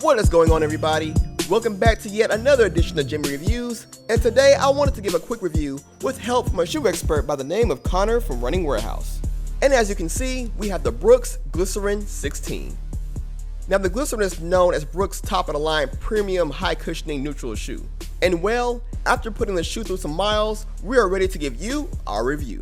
What is going on, everybody? Welcome back to yet another edition of Jimmy Reviews, and today I wanted to give a quick review with help from a shoe expert by the name of Connor from Running Warehouse. And as you can see, we have the Brooks Glycerin 16. Now the Glycerin is known as Brooks' top-of-the-line premium high-cushioning neutral shoe. And well, after putting the shoe through some miles, we are ready to give you our review.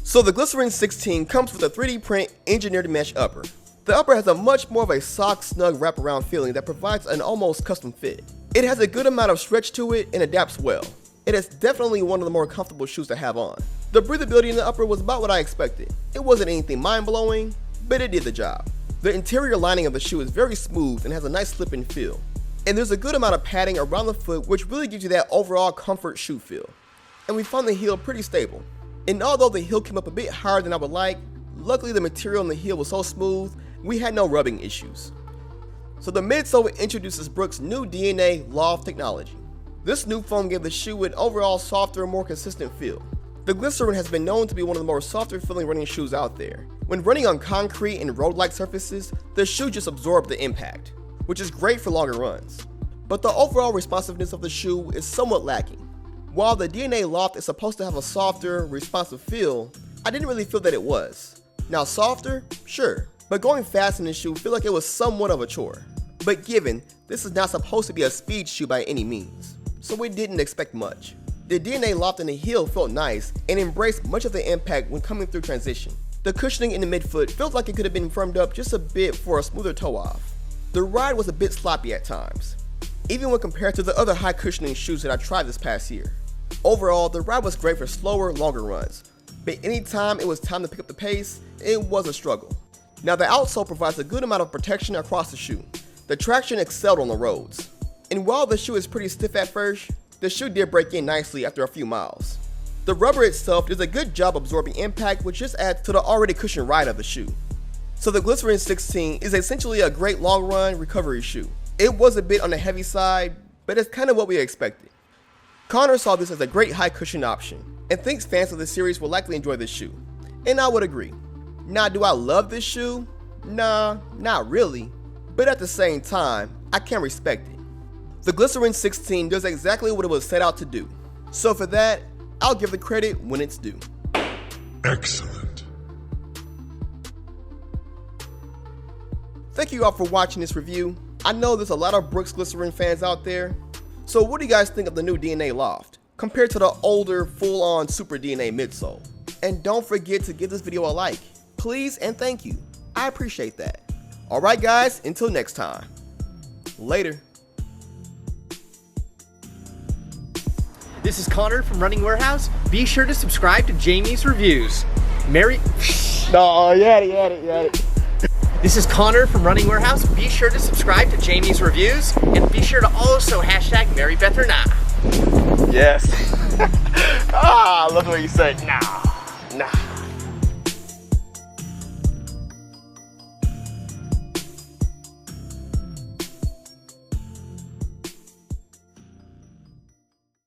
So the Glycerin 16 comes with a 3D print engineered mesh upper. The upper has a much more of a sock snug wraparound feeling that provides an almost custom fit. It has a good amount of stretch to it and adapts well. It is definitely one of the more comfortable shoes to have on. The breathability in the upper was about what I expected. It wasn't anything mind-blowing, but it did the job. The interior lining of the shoe is very smooth and has a nice slip-in feel. And there's a good amount of padding around the foot which really gives you that overall comfort shoe feel. And we found the heel pretty stable. And although the heel came up a bit higher than I would like, luckily the material on the heel was so smooth, we had no rubbing issues. So the midsole introduces Brooks' new DNA Loft technology. This new foam gave the shoe an overall softer and more consistent feel. The Glycerin has been known to be one of the more softer feeling running shoes out there. When running on concrete and road-like surfaces, the shoe just absorbs the impact, which is great for longer runs. But the overall responsiveness of the shoe is somewhat lacking. While the DNA Loft is supposed to have a softer, responsive feel, I didn't really feel that it was. Now softer? Sure. But going fast in the shoe felt like it was somewhat of a chore. But given, this is not supposed to be a speed shoe by any means, so we didn't expect much. The DNA Loft in the heel felt nice and embraced much of the impact when coming through transition. The cushioning in the midfoot felt like it could have been firmed up just a bit for a smoother toe off. The ride was a bit sloppy at times, even when compared to the other high cushioning shoes that I tried this past year. Overall, the ride was great for slower, longer runs, but anytime it was time to pick up the pace, it was a struggle. Now the outsole provides a good amount of protection across the shoe. The traction excelled on the roads. And while the shoe is pretty stiff at first, the shoe did break in nicely after a few miles. The rubber itself does a good job absorbing impact, which just adds to the already cushioned ride of the shoe. So the Glycerin 16 is essentially a great long run recovery shoe. It was a bit on the heavy side, but it's kind of what we expected. Connor saw this as a great high cushion option, and thinks fans of the series will likely enjoy this shoe. And I would agree. Now, do I love this shoe? Nah, not really. But at the same time, I can respect it. The Glycerin 16 does exactly what it was set out to do. So for that, I'll give the credit when it's due. Excellent. Thank you all for watching this review. I know there's a lot of Brooks Glycerin fans out there. So what do you guys think of the new DNA Loft compared to the older full-on Super DNA midsole? And don't forget to give this video a like. Please and thank you. I appreciate that. Alright guys, until next time. Later. This is Connor from Running Warehouse. Be sure to subscribe to Jamie's Reviews. No, you had it. This is Connor from Running Warehouse. Be sure to subscribe to Jamie's Reviews. And be sure to also hashtag Mary Beth or Nah. Yes. I love the way you said nah.